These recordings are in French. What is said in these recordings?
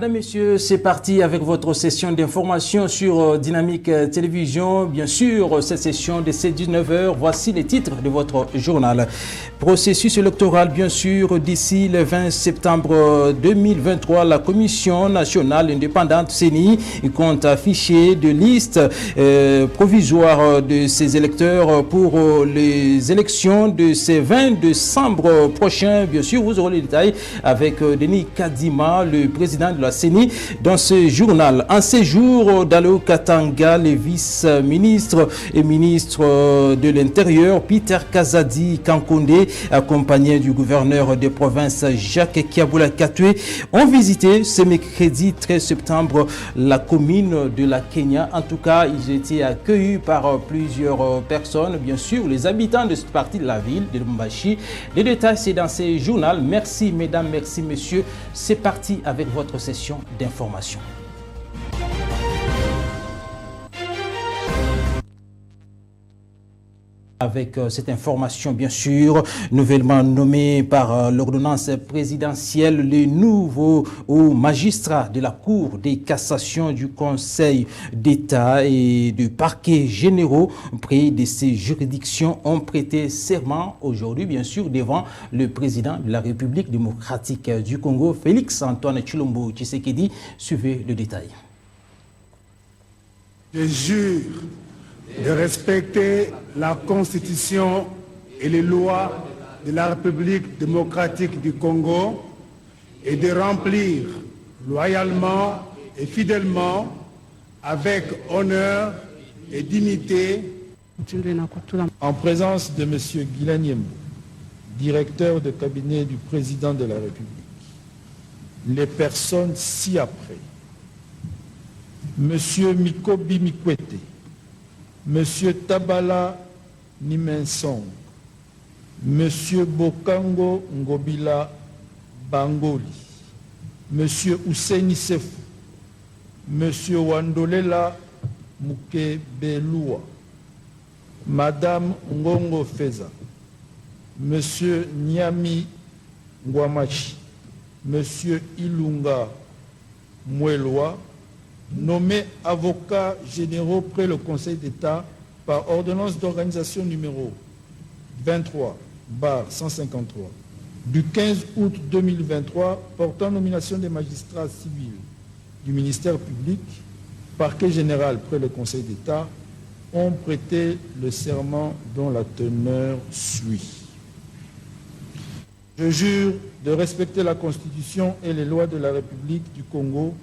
Madame, Messieurs, c'est parti avec votre session d'information sur Dynamique Télévision. Bien sûr, cette session de ces 19h, voici les titres de votre journal. Processus électoral, bien sûr, d'ici le 20 septembre 2023, la Commission nationale indépendante CENI compte afficher de listes provisoires de ses électeurs pour les élections de ces 20 décembre prochain. Bien sûr, vous aurez les détails avec Denis Kadima, le président de la CENI, dans ce journal. En séjour d'Alo Katanga, le vice-ministre et ministre de l'Intérieur, Peter Kazadi Kankonde, accompagné du gouverneur de province Jacques Kiaboula Katwe, ont visité ce mercredi 13 septembre la commune de la Kenya. En tout cas, ils étaient accueillis par plusieurs personnes, bien sûr, les habitants de cette partie de la ville de Lubumbashi. Les détails, c'est dans ce journal. Merci, mesdames, merci, messieurs. C'est parti avec votre session d'information. Avec cette information, bien sûr, nouvellement nommé par l'ordonnance présidentielle, les nouveaux magistrats de la Cour des cassations du Conseil d'État et du parquet généraux près de ces juridictions ont prêté serment aujourd'hui, bien sûr, devant le président de la République démocratique du Congo, Félix Antoine Tshilombo Tshisekedi. Suivez le détail. Je jure de respecter la Constitution et les lois de la République démocratique du Congo et de remplir loyalement et fidèlement, avec honneur et dignité, en présence de M. Guilain Yembo, directeur de cabinet du président de la République, les personnes ci-après: M. Mikobi Mikwete, Monsieur Tabala Nimensong, Monsieur Bokango Ngobila Bangoli, Monsieur Ousseini Sefou, Monsieur Wandolela Mukebelua, Madame Ngongo Feza, Monsieur Nyami Ngwamachi, Monsieur Ilunga Moueloa, nommés avocats généraux près le Conseil d'État par ordonnance d'organisation numéro 23/153 du 15 août 2023 portant nomination des magistrats civils du ministère public, parquet général près le Conseil d'État, ont prêté le serment dont la teneur suit. Je jure de respecter la Constitution et les lois de la République du Congo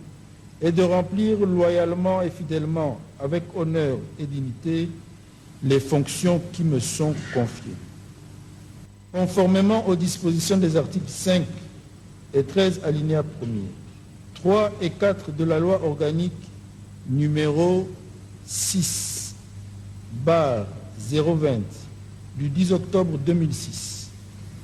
et de remplir loyalement et fidèlement, avec honneur et dignité, les fonctions qui me sont confiées. Conformément aux dispositions des articles 5 et 13 alinéa 1er, 3 et 4 de la loi organique numéro 6/020 du 10 octobre 2006,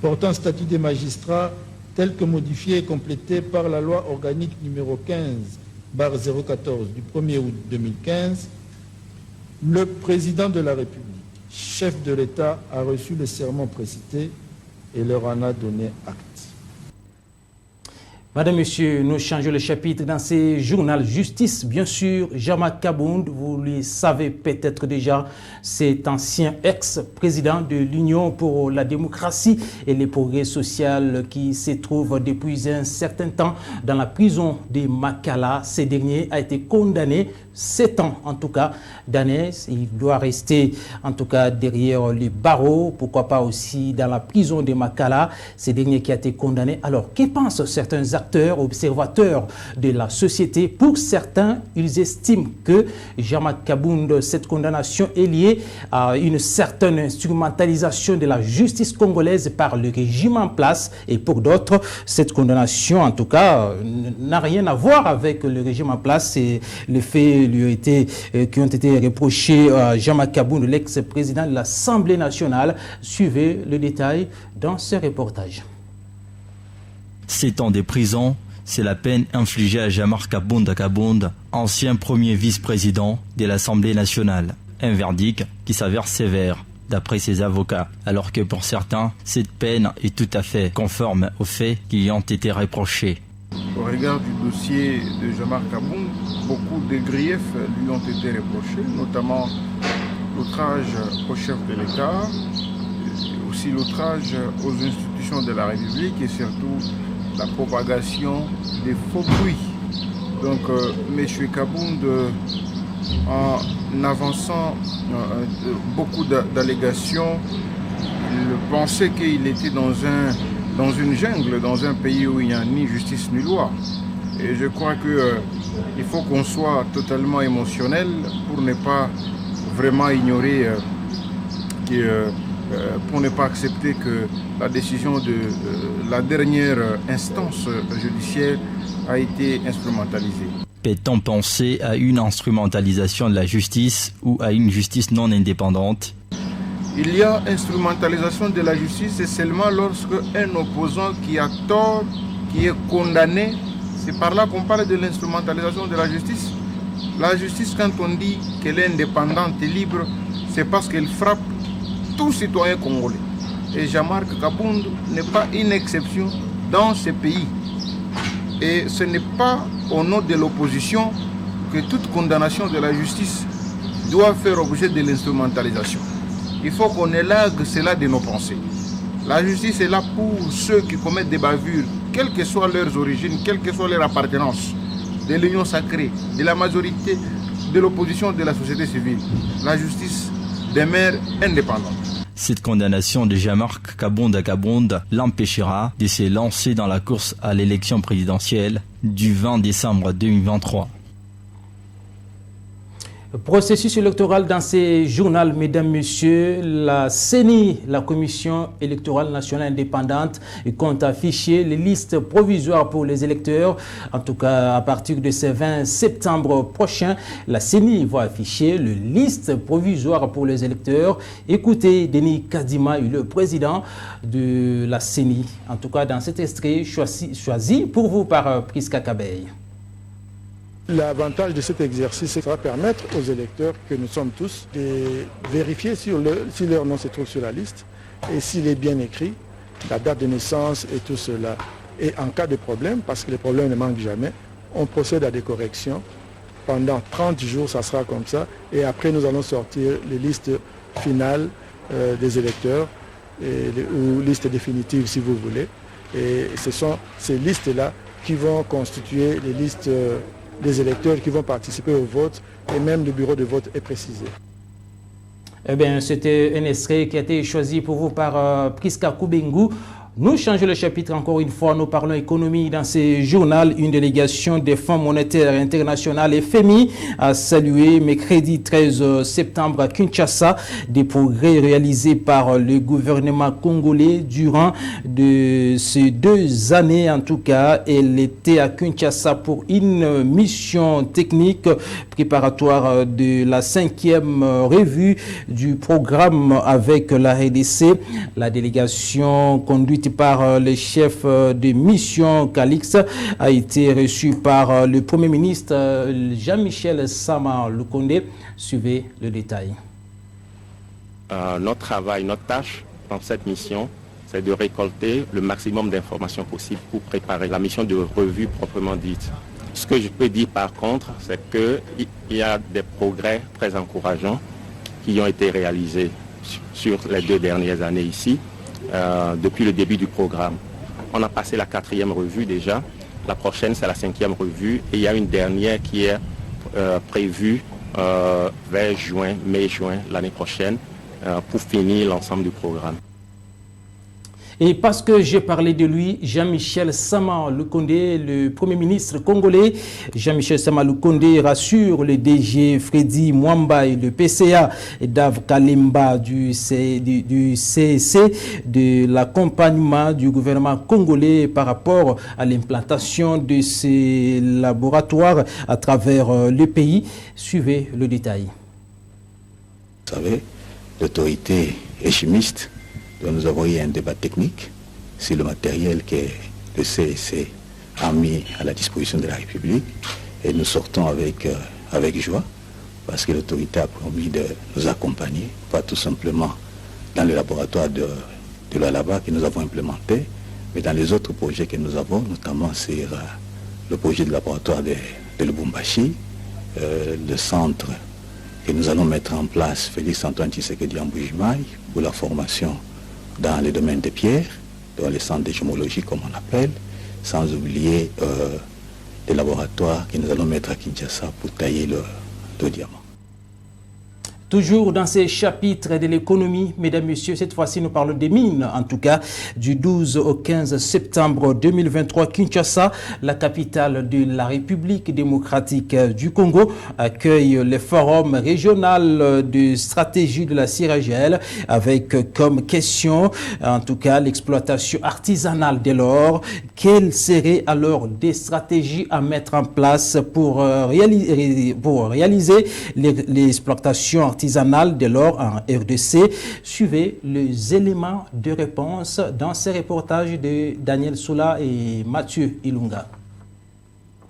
portant statut des magistrats tel que modifié et complété par la loi organique numéro 15/014 du 1er août 2015, le président de la République, chef de l'État, a reçu le serment précité et leur en a donné acte. Madame, Monsieur, nous changeons le chapitre dans ce journal Justice. Bien sûr, Jama Kabound, vous le savez peut-être déjà, cet ancien ex-président de l'Union pour la démocratie et le progrès social qui se trouve depuis un certain temps dans la prison de Makala. Ce dernier a été condamné 7 ans, en tout cas, d'années. Il doit rester, en tout cas, derrière les barreaux, pourquoi pas aussi dans la prison de Makala. Ce dernier qui a été condamné. Alors, que pensent certains acteurs, observateurs de la société? Pour certains, ils estiment que Jama Kabound, cette condamnation est liée à une certaine instrumentalisation de la justice congolaise par le régime en place. Et pour d'autres, cette condamnation, en tout cas, n'a rien à voir avec le régime en place. C'est le fait qui ont été reprochés à Jama Kabound, l'ex-président de l'Assemblée nationale. Suivez le détail dans ce reportage. 7 ans de prison, c'est la peine infligée à Jamar Kabound, ancien premier vice-président de l'Assemblée nationale. Un verdict qui s'avère sévère d'après ses avocats, alors que pour certains, cette peine est tout à fait conforme aux faits qui y ont été reprochés. au regard du dossier de Jean-Marc Kabound, beaucoup de griefs lui ont été reprochés, notamment l'outrage au chef de l'État, aussi l'outrage aux institutions de la République et surtout la propagation des faux bruits. Donc M. Kabound, en avançant beaucoup d'allégations, il pensait qu'il était dans une jungle, dans un pays où il n'y a ni justice ni loi. Et je crois qu'il faut qu'on soit totalement émotionnel pour ne pas vraiment ignorer, pour ne pas accepter que la décision de la dernière instance judiciaire a été instrumentalisée. Peut-on penser à une instrumentalisation de la justice ou à une justice non indépendante? Il y a instrumentalisation de la justice, c'est seulement lorsque un opposant qui a tort, qui est condamné, c'est par là qu'on parle de l'instrumentalisation de la justice. La justice, quand on dit qu'elle est indépendante et libre, c'est parce qu'elle frappe tout citoyen congolais. Et Jean-Marc Kabound n'est pas une exception dans ce pays. Et ce n'est pas au nom de l'opposition que toute condamnation de la justice doit faire objet de l'instrumentalisation. Il faut qu'on élague cela de nos pensées. La justice est là pour ceux qui commettent des bavures, quelles que soient leurs origines, quelle que soit leur appartenance, de l'union sacrée, de la majorité, de l'opposition, de la société civile. La justice demeure indépendante. Cette condamnation de Jean-Marc Kabound l'empêchera de se lancer dans la course à l'élection présidentielle du 20 décembre 2023. Processus électoral dans ces journaux, mesdames, messieurs, la CENI, la Commission électorale nationale indépendante, compte afficher les listes provisoires pour les électeurs. En tout cas, à partir de ce 20 septembre prochain, la CENI va afficher les listes provisoires pour les électeurs. Écoutez, Denis Kadima, le président de la CENI, en tout cas dans cet extrait choisi pour vous par Priska Kabeï. L'avantage de cet exercice, c'est que ça va permettre aux électeurs que nous sommes tous de vérifier si leur nom se trouve sur la liste et s'il est bien écrit, la date de naissance et tout cela. Et en cas de problème, parce que les problèmes ne manquent jamais, on procède à des corrections. Pendant 30 jours, ça sera comme ça. Et après, nous allons sortir les listes finales des électeurs ou listes définitives si vous voulez. Et ce sont ces listes-là qui vont constituer les listes des électeurs qui vont participer au vote et même le bureau de vote est précisé. Eh bien, c'était un extrait qui a été choisi pour vous par Priska Kubengu. Nous changeons le chapitre encore une fois, nous parlons économie dans ce journal. Une délégation des Fonds monétaires international FMI a salué mercredi 13 septembre à Kinshasa des progrès réalisés par le gouvernement congolais durant ces 2 années. En tout cas, elle était à Kinshasa pour une mission technique préparatoire de la 5e revue du programme avec la RDC. La délégation conduite par le chef de mission Calix a été reçu par le Premier ministre Jean-Michel Sama Lukonde. Suivez le détail. Notre travail, notre tâche dans cette mission, c'est de récolter le maximum d'informations possibles pour préparer la mission de revue proprement dite. Ce que je peux dire par contre, c'est qu'il y a des progrès très encourageants qui ont été réalisés sur les 2 dernières années ici. Depuis le début du programme. On a passé la 4e revue déjà. La prochaine, c'est la 5e revue. Et il y a une dernière qui est prévue vers mai-juin l'année prochaine pour finir l'ensemble du programme. Et parce que j'ai parlé de lui, Jean-Michel Sama Lukonde, le Premier ministre congolais, Jean-Michel Sama Lukonde rassure le DG Freddy Mwamba et le PCA Dave Kalemba du CEC de l'accompagnement du gouvernement congolais par rapport à l'implantation de ces laboratoires à travers le pays. Suivez le détail. Vous savez, l'autorité est chimiste. Nous avons eu un débat technique sur le matériel que le CEC a mis à la disposition de la République et nous sortons avec joie parce que l'autorité a promis de nous accompagner, pas tout simplement dans le laboratoire de l'Alaba que nous avons implémenté, mais dans les autres projets que nous avons, notamment sur le projet de laboratoire de Lubumbashi, le centre que nous allons mettre en place, Félix Antoine Tshisekedi en Mbujimaï, pour la formation dans les domaines des pierres, dans les centres de gémologie comme on appelle, sans oublier les laboratoires que nous allons mettre à Kinshasa pour tailler le diamant. Toujours dans ces chapitres de l'économie, mesdames, messieurs, cette fois-ci nous parlons des mines. En tout cas, du 12 au 15 septembre 2023, Kinshasa, la capitale de la République démocratique du Congo, accueille le forum régional de stratégie de la CIRGL avec comme question, en tout cas, l'exploitation artisanale de l'or. Quelles seraient alors des stratégies à mettre en place pour réaliser l'exploitation artisanale de l'or en RDC? Suivez les éléments de réponse dans ces reportages de Daniel Soula et Mathieu Ilunga.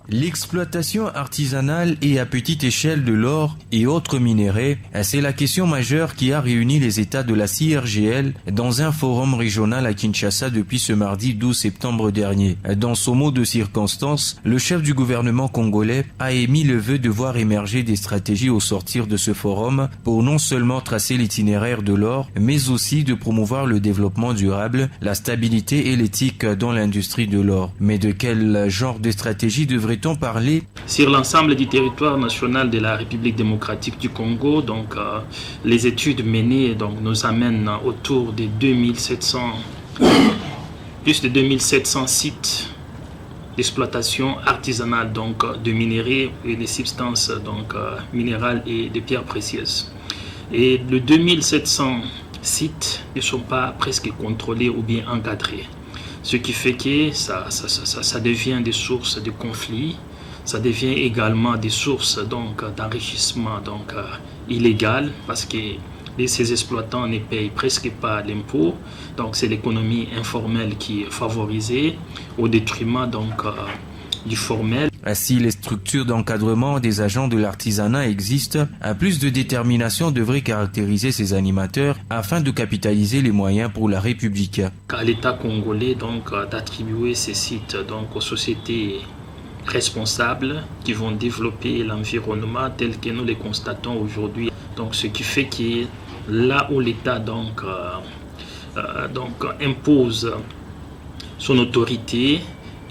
L'exploitation artisanale et à petite échelle de l'or et autres minéraux, c'est la question majeure qui a réuni les États de la CIRGL dans un forum régional à Kinshasa depuis ce mardi 12 septembre dernier. Dans son mot de circonstance, le chef du gouvernement congolais a émis le vœu de voir émerger des stratégies au sortir de ce forum pour non seulement tracer l'itinéraire de l'or, mais aussi de promouvoir le développement durable, la stabilité et l'éthique dans l'industrie de l'or. Mais de quel genre de stratégie devrait parler? Sur l'ensemble du territoire national de la République démocratique du Congo, donc les études menées nous amènent autour de plus de 2700 sites d'exploitation artisanale de minéraux et de substances minérales et de pierres précieuses. Et les 2700 sites ne sont pas presque contrôlés ou bien encadrés. Ce qui fait que ça devient des sources de conflits, ça devient également des sources d'enrichissement illégal parce que ces exploitants ne payent presque pas l'impôt. Donc c'est l'économie informelle qui est favorisée au détriment du formel. Si les structures d'encadrement des agents de l'artisanat existent, plus de détermination devrait caractériser ces animateurs afin de capitaliser les moyens pour la République. À l'État congolais d'attribuer ces sites aux sociétés responsables qui vont développer l'environnement tel que nous les constatons aujourd'hui. Donc ce qui fait que là où l'État impose son autorité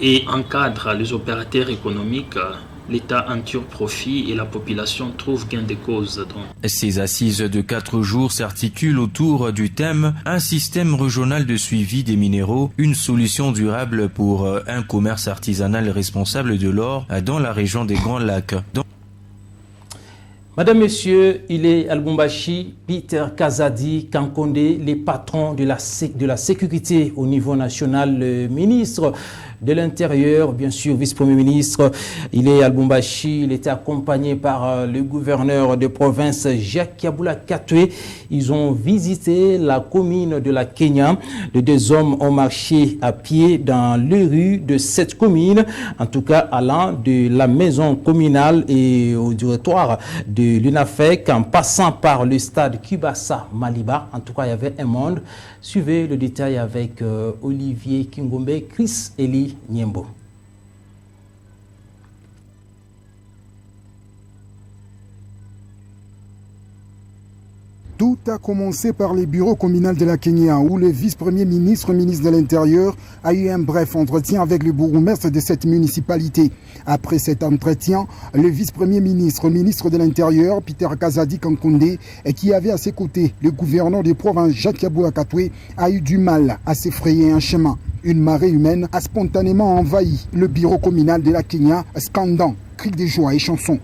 et encadre les opérateurs économiques, l'État en tire profit et la population trouve gain de cause. Ces assises de 4 jours s'articulent autour du thème « Un système régional de suivi des minéraux, une solution durable pour un commerce artisanal responsable de l'or dans la région des Grands Lacs ». Madame, Monsieur, il est à Lubumbashi, Peter Kazadi Kankonde, les patrons de la sécurité au niveau national, le ministre de l'Intérieur, bien sûr, vice-premier ministre. Il est à Lubumbashi, il était accompagné par le gouverneur de province Jacques Kabula Katwe. Ils ont visité la commune de la Kenya. Les 2 hommes ont marché à pied dans les rues de cette commune, en tout cas allant de la maison communale et au directoire de l'UNAFEC en passant par le stade Kibasa Maliba. En tout cas, il y avait un monde. Suivez le détail avec Olivier Kingombe, Chris Eli Niembo. Tout a commencé par les bureaux communaux de la Kenya, où le vice-premier ministre, ministre de l'Intérieur, a eu un bref entretien avec le bourgmestre de cette municipalité. Après cet entretien, le vice-premier ministre, ministre de l'Intérieur, Peter Kazadi Kankonde, qui avait à ses côtés le gouverneur de province Jacques Kabula Katwe, a eu du mal à s'effrayer un chemin. Une marée humaine a spontanément envahi le bureau communal de la Kenya, scandant cris de joie et chansons.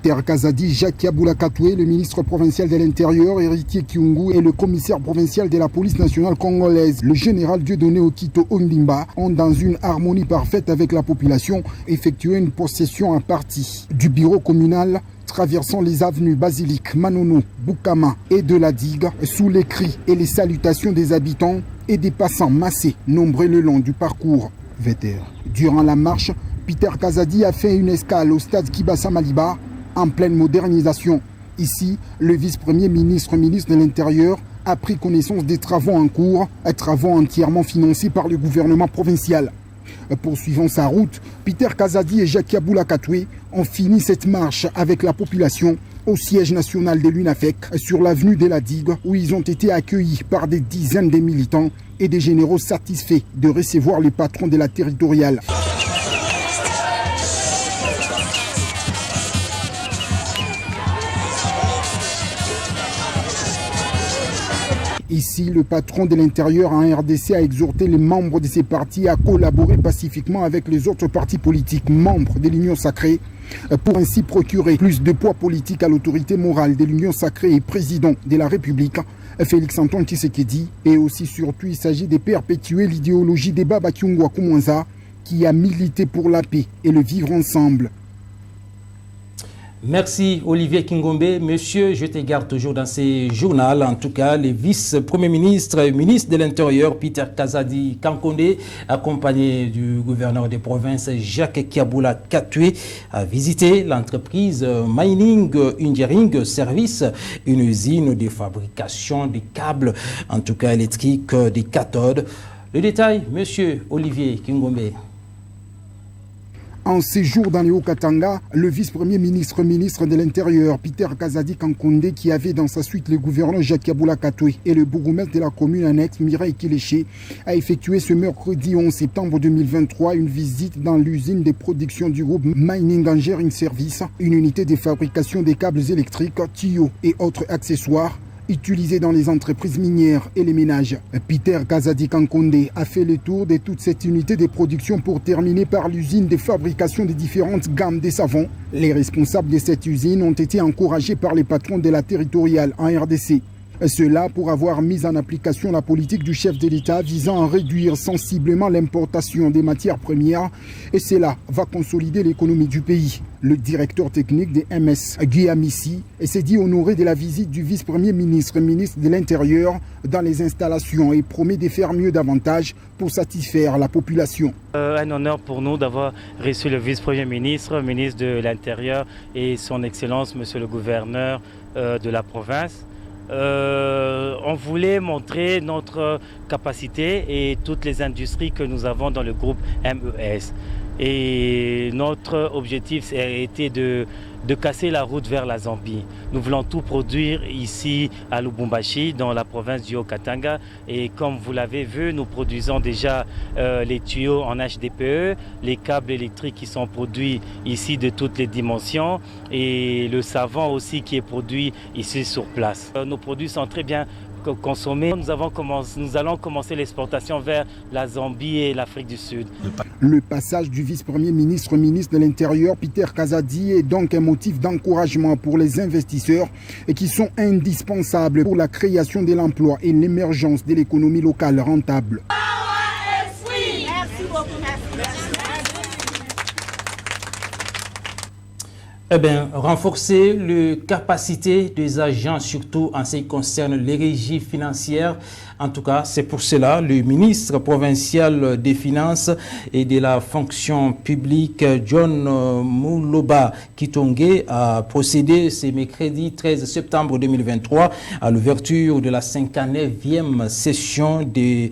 Peter Kazadi, Jacques Yaboula Katoué, le ministre provincial de l'Intérieur, Héritier Kyungu et le commissaire provincial de la police nationale congolaise, le général Dieudonné Okito Ondimba, ont dans une harmonie parfaite avec la population effectué une possession à partie du bureau communal traversant les avenues Basilique, Manono, Boukama et de la Digue sous les cris et les salutations des habitants et des passants massés nombreux le long du parcours vétérinaire. Durant la marche, Peter Kazadi a fait une escale au stade Kibasa Maliba en pleine modernisation. Ici, le vice-premier ministre de l'Intérieur a pris connaissance des travaux en cours, travaux entièrement financés par le gouvernement provincial. Poursuivant sa route, Peter Kazadi et Jacques Yaboula Katoué ont fini cette marche avec la population au siège national de l'UNAFEC sur l'avenue de la Digue où ils ont été accueillis par des dizaines de militants et des généraux satisfaits de recevoir les patrons de la territoriale. Ici, le patron de l'Intérieur en RDC a exhorté les membres de ces partis à collaborer pacifiquement avec les autres partis politiques membres de l'Union sacrée pour ainsi procurer plus de poids politique à l'autorité morale de l'Union sacrée et président de la République, Félix-Antoine Tshisekedi. Et aussi surtout, il s'agit de perpétuer l'idéologie des Baba Kyungwa Koumanza qui a milité pour la paix et le vivre ensemble. Merci Olivier Kingombe. Monsieur, je te garde toujours dans ces journaux. En tout cas, le vice-premier ministre et ministre de l'Intérieur, Peter Kazadi Kankonde, accompagné du gouverneur des provinces, Jacques Yaboula Katoué, a visité l'entreprise Mining Engineering Service, une usine de fabrication de câbles, en tout cas électriques, des cathodes. Le détail, monsieur Olivier Kingombe. En séjour dans le Haut-Katanga, le vice-premier ministre de l'Intérieur, Peter Kazadi Kankonde, qui avait dans sa suite le gouverneur Jacques Yaboula Katoué et le bourgmestre de la commune annexe, Mireille Kiléché, a effectué ce mercredi 11 septembre 2023 une visite dans l'usine de production du groupe Mining Engineering Service, une unité de fabrication des câbles électriques, tuyaux et autres accessoires utilisés dans les entreprises minières et les ménages. Peter Kazadi Kankonde a fait le tour de toute cette unité de production pour terminer par l'usine de fabrication des différentes gammes de savons. Les responsables de cette usine ont été encouragés par les patrons de la territoriale en RDC. Cela pour avoir mis en application la politique du chef de l'État visant à réduire sensiblement l'importation des matières premières et cela va consolider l'économie du pays. Le directeur technique des MS, Guillaume Issi, s'est dit honoré de la visite du vice-premier ministre de l'Intérieur dans les installations et promet de faire mieux davantage pour satisfaire la population. Un honneur pour nous d'avoir reçu le vice-premier ministre de l'Intérieur et son Excellence, monsieur le gouverneur de la province. On voulait montrer notre capacité et toutes les industries que nous avons dans le groupe MES. Et notre objectif a été de casser la route vers la Zambie. Nous voulons tout produire ici à Lubumbashi, dans la province du Haut-Katanga. Et comme vous l'avez vu, nous produisons déjà les tuyaux en HDPE, les câbles électriques qui sont produits ici de toutes les dimensions et le savon aussi qui est produit ici sur place. Nos produits sont très bien consommés. Nous allons commencer l'exportation vers la Zambie et l'Afrique du Sud. Le passage du vice-premier ministre de l'Intérieur, Peter Kazadi, est donc un motif d'encouragement pour les investisseurs et qui sont indispensables pour la création de l'emploi et l'émergence de l'économie locale rentable. Renforcer les capacités des agents, surtout en ce qui concerne les régies financières. En tout cas, c'est pour cela le ministre provincial des Finances et de la fonction publique, John Mouloba Kitongé, a procédé ce mercredi 13 septembre 2023 à l'ouverture de la 59e session des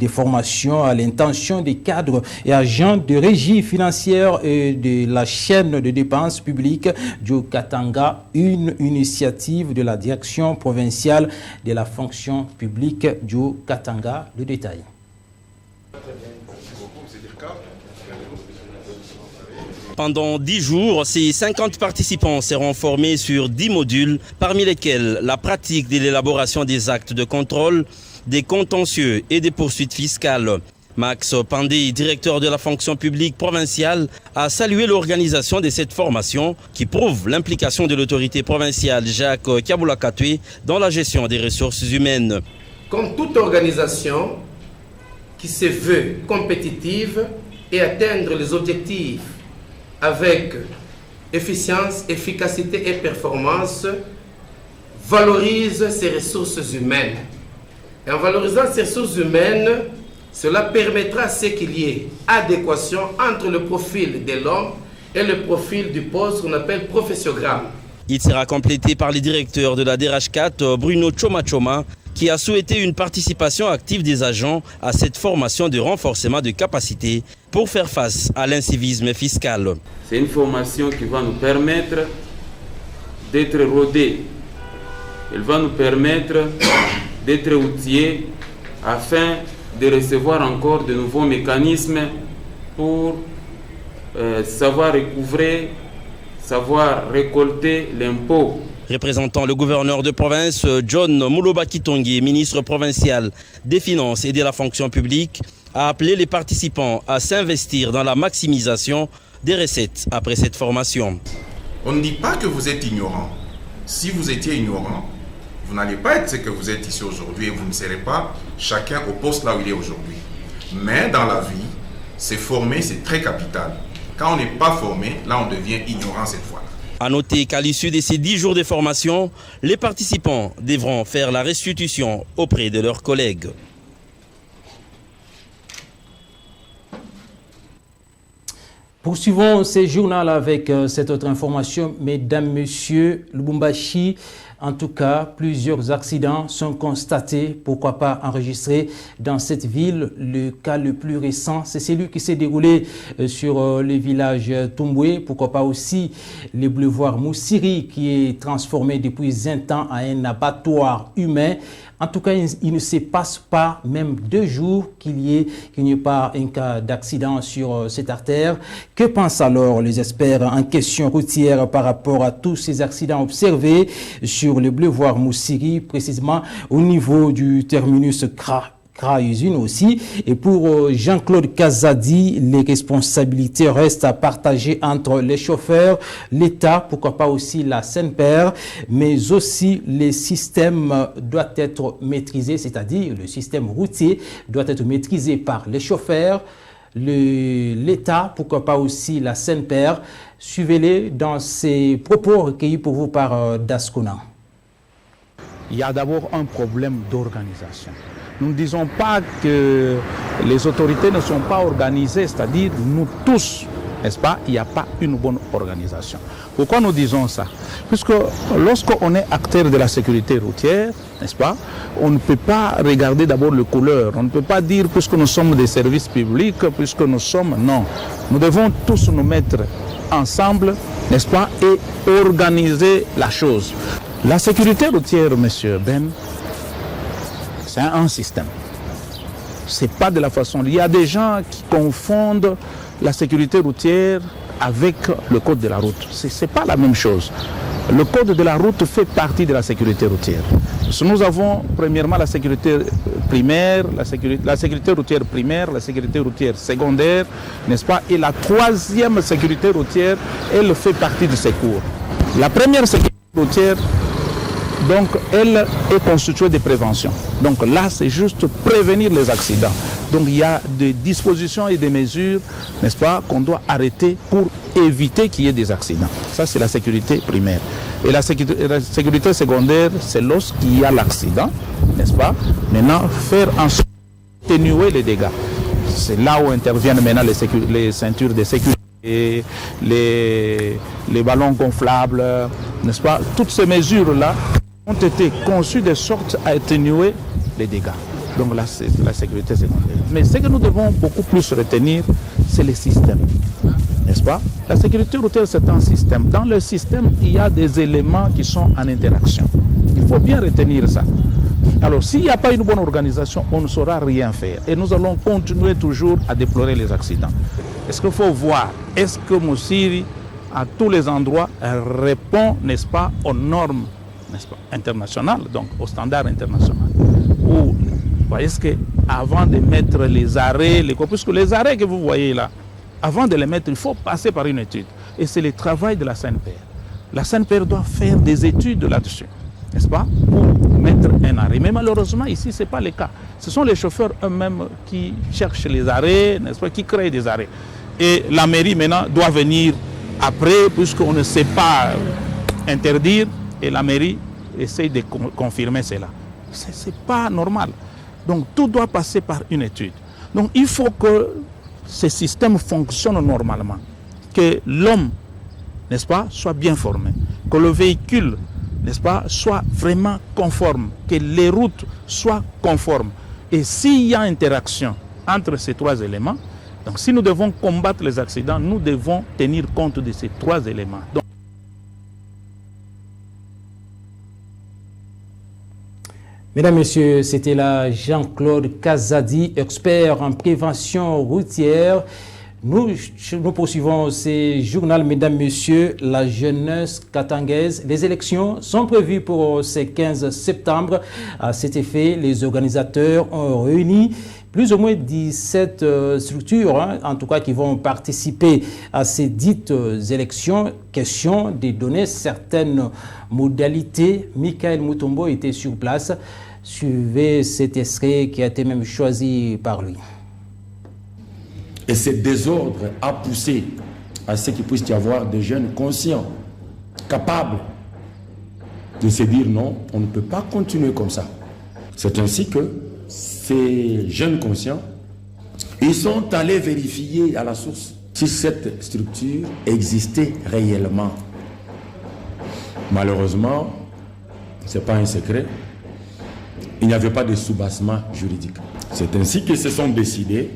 formations à l'intention des cadres et agents de régie financière et de la chaîne de dépenses publiques du Katanga, une initiative de la direction provinciale de la fonction publique du Katanga. Le détail. Pendant 10 jours, ces 50 participants seront formés sur 10 modules, parmi lesquels la pratique de l'élaboration des actes de contrôle, des contentieux et des poursuites fiscales. Max Pandé, directeur de la fonction publique provinciale, a salué l'organisation de cette formation qui prouve l'implication de l'autorité provinciale Jacques Kiaboula-Katoué dans la gestion des ressources humaines. Comme toute organisation qui se veut compétitive et atteindre les objectifs avec efficience, efficacité et performance, valorise ses ressources humaines. Et en valorisant ces ressources humaines, cela permettra à ce qu'il y ait adéquation entre le profil de l'homme et le profil du poste qu'on appelle professiogramme. Il sera complété par le directeur de la DRH4, Bruno Choma, qui a souhaité une participation active des agents à cette formation de renforcement de capacité pour faire face à l'incivisme fiscal. C'est une formation qui va nous permettre d'être rodés. Elle va nous permettre d'être outillés afin de recevoir encore de nouveaux mécanismes pour savoir recouvrer, savoir récolter l'impôt. Représentant le gouverneur de province, John Mouloba Kitongi, ministre provincial des Finances et de la fonction publique, a appelé les participants à s'investir dans la maximisation des recettes après cette formation. On ne dit pas que vous êtes ignorant. Si vous étiez ignorant, vous n'allez pas être ce que vous êtes ici aujourd'hui et vous ne serez pas chacun au poste là où il est aujourd'hui. Mais dans la vie, se former, c'est très capital. Quand on n'est pas formé, là on devient ignorant cette fois-là. A noter qu'à l'issue de ces 10 jours de formation, les participants devront faire la restitution auprès de leurs collègues. Poursuivons ces journaux avec cette autre information. Mesdames, Messieurs, Lubumbashi, en tout cas, plusieurs accidents sont constatés, pourquoi pas enregistrés dans cette ville. Le cas le plus récent, c'est celui qui s'est déroulé sur le village Tumbwe, pourquoi pas aussi le boulevard Moussiri qui est transformé depuis un temps en un abattoir humain. En tout cas, il ne se passe pas même 2 jours qu'il n'y ait pas un cas d'accident sur cette artère. Que pensent alors les experts en question routière par rapport à tous ces accidents observés sur le boulevard Moussiri, précisément au niveau du terminus Usine aussi. Et pour Jean-Claude Kazadi, les responsabilités restent à partager entre les chauffeurs, l'État, pourquoi pas aussi la SENPER, mais aussi les systèmes doivent être maîtrisés, c'est-à-dire le système routier doit être maîtrisé par les chauffeurs, l'État, pourquoi pas aussi la SENPER. Suivez-les dans ces propos recueillis pour vous par Daskona. Il y a d'abord un problème d'organisation. Nous ne disons pas que les autorités ne sont pas organisées, c'est-à-dire nous tous, n'est-ce pas, il n'y a pas une bonne organisation. Pourquoi nous disons ça? Puisque lorsqu'on est acteur de la sécurité routière, n'est-ce pas, on ne peut pas regarder d'abord le couleur, on ne peut pas dire puisque nous sommes des services publics, puisque nous sommes, non. Nous devons tous nous mettre ensemble, n'est-ce pas, et organiser la chose. La sécurité routière, monsieur Ben, c'est un système. C'est pas de la façon. Il y a des gens qui confondent la sécurité routière avec le code de la route. C'est pas la même chose. Le code de la route fait partie de la sécurité routière. Nous avons premièrement la sécurité primaire, la sécurité routière primaire, la sécurité routière secondaire, n'est-ce pas? Et la troisième sécurité routière, elle fait partie du secours. La première sécurité routière, donc, elle est constituée de prévention. Donc là, c'est juste prévenir les accidents. Donc il y a des dispositions et des mesures, n'est-ce pas, qu'on doit arrêter pour éviter qu'il y ait des accidents. Ça, c'est la sécurité primaire. Et la sécurité secondaire, c'est lorsqu'il y a l'accident, n'est-ce pas? Maintenant, faire en sorte d'atténuer les dégâts. C'est là où interviennent maintenant les ceintures de sécurité, les ballons gonflables, n'est-ce pas? Toutes ces mesures-là ont été conçus de sorte à atténuer les dégâts. Donc là, c'est la sécurité secondaire. Mais ce que nous devons beaucoup plus retenir, c'est les systèmes. N'est-ce pas? La sécurité routière, c'est un système. Dans le système, il y a des éléments qui sont en interaction. Il faut bien retenir ça. Alors, s'il n'y a pas une bonne organisation, on ne saura rien faire. Et nous allons continuer toujours à déplorer les accidents. Est-ce qu'il faut voir, est-ce que Moussiri, à tous les endroits, répond, n'est-ce pas, aux normes, n'est-ce pas, internationales, donc aux standards internationaux, ou Est-ce qu'avant de mettre les arrêts, puisque les arrêts que vous voyez là, avant de les mettre, il faut passer par une étude. Et c'est le travail de la CNPR. La CNPR doit faire des études là-dessus, n'est-ce pas, pour mettre un arrêt. Mais malheureusement, ici, ce n'est pas le cas. Ce sont les chauffeurs eux-mêmes qui cherchent les arrêts, n'est-ce pas, qui créent des arrêts. Et la mairie, maintenant, doit venir après, puisqu'on ne sait pas interdire, et la mairie essaye de confirmer cela. Ce n'est pas normal. Donc, tout doit passer par une étude. Donc, il faut que ce système fonctionne normalement, que l'homme, n'est-ce pas, soit bien formé, que le véhicule, n'est-ce pas, soit vraiment conforme, que les routes soient conformes. Et s'il y a interaction entre ces trois éléments, donc si nous devons combattre les accidents, nous devons tenir compte de ces trois éléments. Donc, mesdames, messieurs, c'était là Jean-Claude Kazadi, expert en prévention routière. Nous poursuivons ce journal, mesdames, messieurs, la jeunesse katangaise. Les élections sont prévues pour ce 15 septembre. À cet effet, les organisateurs ont réuni plus ou moins 17 structures, en tout cas, qui vont participer à ces dites élections. Question de donner certaines modalités. Michael Mutombo était sur place. Suivez cet extrait qui a été même choisi par lui. Et ce désordre a poussé à ce qu'il puisse y avoir des jeunes conscients, capables de se dire non, on ne peut pas continuer comme ça. C'est ainsi que ces jeunes conscients, ils sont allés vérifier à la source si cette structure existait réellement. Malheureusement, ce n'est pas un secret, il n'y avait pas de soubassement juridique. C'est ainsi que se sont décidés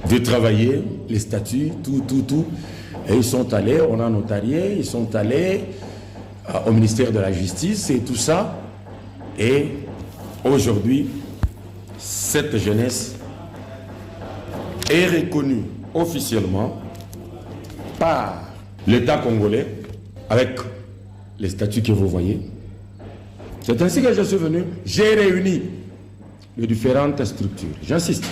de travailler les statuts, tout. Et ils sont allés, on a notarié, ils sont allés au ministère de la Justice et tout ça. Et aujourd'hui, cette jeunesse est reconnue officiellement par l'État congolais avec les statuts que vous voyez. C'est ainsi que je suis venu, j'ai réuni les différentes structures. J'insiste.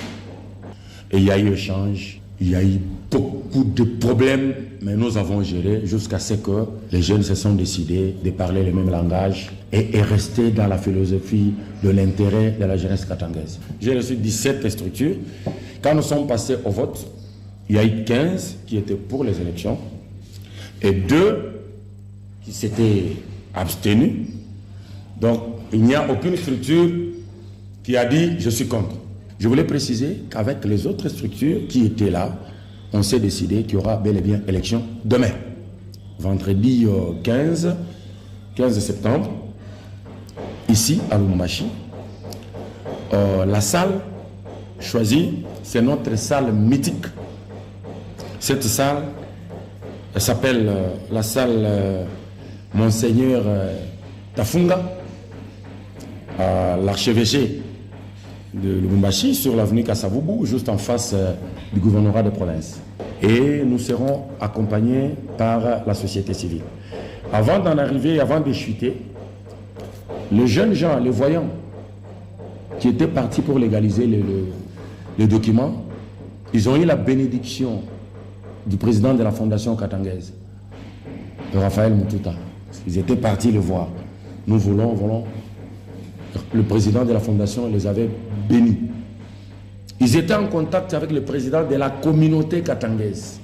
Et il y a eu échange, il y a eu beaucoup de problèmes, mais nous avons géré jusqu'à ce que les jeunes se sont décidés de parler le même langage et rester dans la philosophie de l'intérêt de la jeunesse katangaise. J'ai reçu 17 structures. Quand nous sommes passés au vote, il y a eu 15 qui étaient pour les élections et 2 qui s'étaient abstenus. Donc, il n'y a aucune structure qui a dit « je suis contre ». Je voulais préciser qu'avec les autres structures qui étaient là, on s'est décidé qu'il y aura bel et bien élection demain, vendredi 15 septembre, ici à Lubumbashi. La salle choisie, c'est notre salle mythique. Cette salle, elle s'appelle la salle Monseigneur Tafunga, à l'archevêché de Lubumbashi, sur l'avenue Kassavubu, juste en face du gouvernorat de province. Et nous serons accompagnés par la société civile. Avant d'en arriver, avant de chuter, les jeunes gens, les voyants, qui étaient partis pour légaliser les documents, ils ont eu la bénédiction du président de la fondation katangaise, de Raphaël Mututa. Ils étaient partis le voir. Nous voulons. Le président de la fondation les avait bénis. Ils étaient en contact avec le président de la communauté katangaise.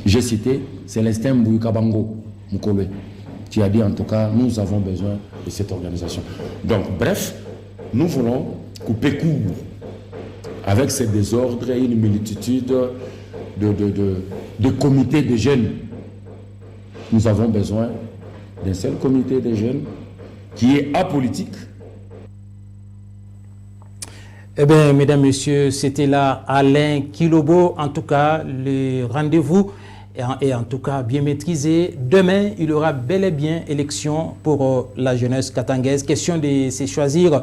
J'ai cité Célestin Mbouikabango Moukolwe, qui a dit en tout cas, nous avons besoin de cette organisation. Donc, bref, nous voulons couper court avec ces désordres et une multitude de comités de jeunes. Nous avons besoin d'un seul comité de jeunes qui est apolitique. Eh bien, mesdames, messieurs, c'était là Alain Kilobo. En tout cas, le rendez-vous est en tout cas bien maîtrisé. Demain, il y aura bel et bien élection pour la jeunesse katangaise. Question de se choisir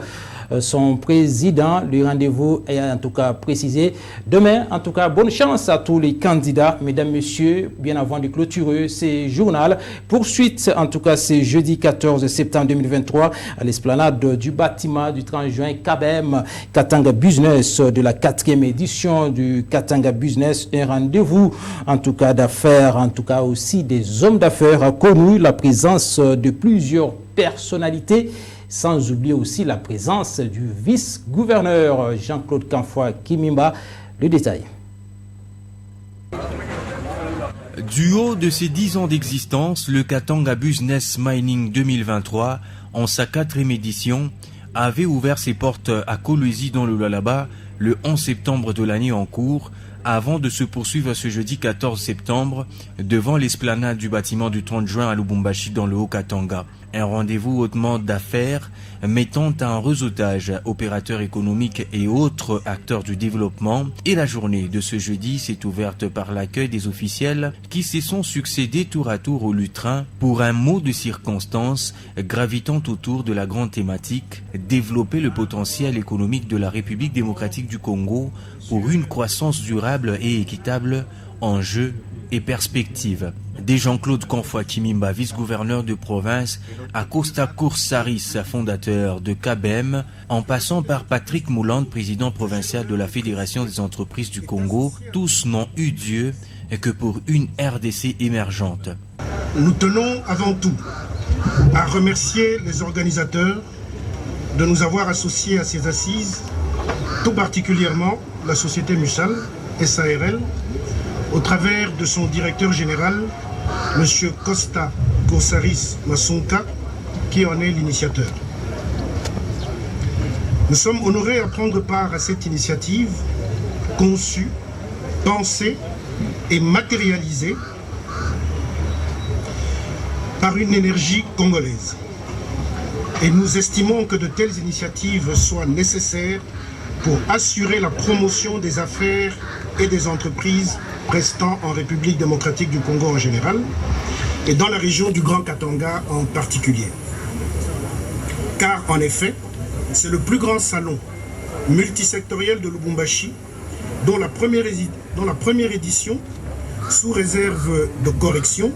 son président. Le rendez-vous est en tout cas précisé. Demain, en tout cas, bonne chance à tous les candidats, mesdames, messieurs, bien avant de clôturer ce journal. Poursuite, en tout cas, c'est jeudi 14 septembre 2023 à l'esplanade du bâtiment du 30 juin KBM Katanga Business de la 4e édition du Katanga Business. Un rendez-vous, en tout cas, d'affaires, en tout cas aussi des hommes d'affaires connus, la présence de plusieurs personnalités, sans oublier aussi la présence du vice-gouverneur Jean-Claude Kamfoua Kimimba. Le détail. Du haut de ses 10 ans d'existence, le Katanga Business Mining 2023, en sa 4e édition, avait ouvert ses portes à Kolwezi dans le Lualaba le 11 septembre de l'année en cours, avant de se poursuivre ce jeudi 14 septembre devant l'esplanade du bâtiment du 30 juin à Lubumbashi dans le Haut-Katanga. Un rendez-vous hautement d'affaires mettant en réseautage opérateurs économiques et autres acteurs du développement. Et la journée de ce jeudi s'est ouverte par l'accueil des officiels qui se sont succédés tour à tour au lutrin pour un mot de circonstance gravitant autour de la grande thématique « Développer le potentiel économique de la République démocratique du Congo pour une croissance durable et équitable, enjeux et perspectives ». Dès Jean-Claude Kamfoua Kimimba, vice-gouverneur de province, à Costa Coursaris, fondateur de KBM, en passant par Patrick Moulande, président provincial de la Fédération des entreprises du Congo, tous n'ont eu Dieu que pour une RDC émergente. Nous tenons avant tout à remercier les organisateurs de nous avoir associés à ces assises, tout particulièrement la société Mussal, SARL, au travers de son directeur général, M. Costa Coursaris Masonka, qui en est l'initiateur. Nous sommes honorés à prendre part à cette initiative conçue, pensée et matérialisée par une énergie congolaise. Et nous estimons que de telles initiatives soient nécessaires pour assurer la promotion des affaires et des entreprises prestant en République démocratique du Congo en général et dans la région du Grand Katanga en particulier. Car en effet, c'est le plus grand salon multisectoriel de Lubumbashi dont la première édition, sous réserve de correction,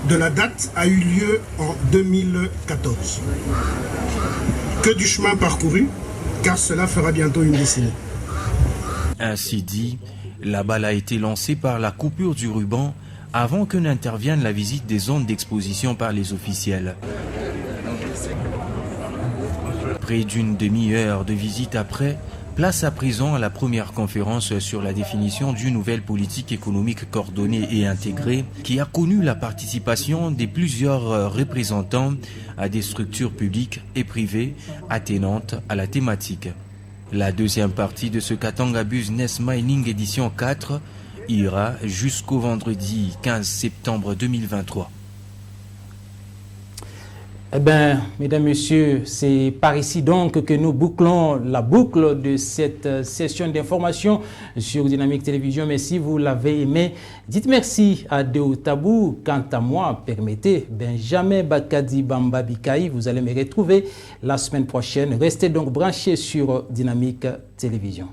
de la date a eu lieu en 2014. Que du chemin parcouru, car cela fera bientôt une décennie. Ainsi dit, la balle a été lancée par la coupure du ruban avant que n'intervienne la visite des zones d'exposition par les officiels. Près d'une demi-heure de visite après, place à présent à la première conférence sur la définition d'une nouvelle politique économique coordonnée et intégrée qui a connu la participation de plusieurs représentants à des structures publiques et privées attenantes à la thématique. La deuxième partie de ce Katanga Business Mining édition 4 ira jusqu'au vendredi 15 septembre 2023. Eh bien, mesdames, messieurs, c'est par ici donc que nous bouclons la boucle de cette session d'information sur Dynamique Télévision. Mais si vous l'avez aimé, dites merci à Deo Tabou. Quant à moi, permettez, Benjamin Bakadi Bamba Bikaï, vous allez me retrouver la semaine prochaine. Restez donc branchés sur Dynamique Télévision.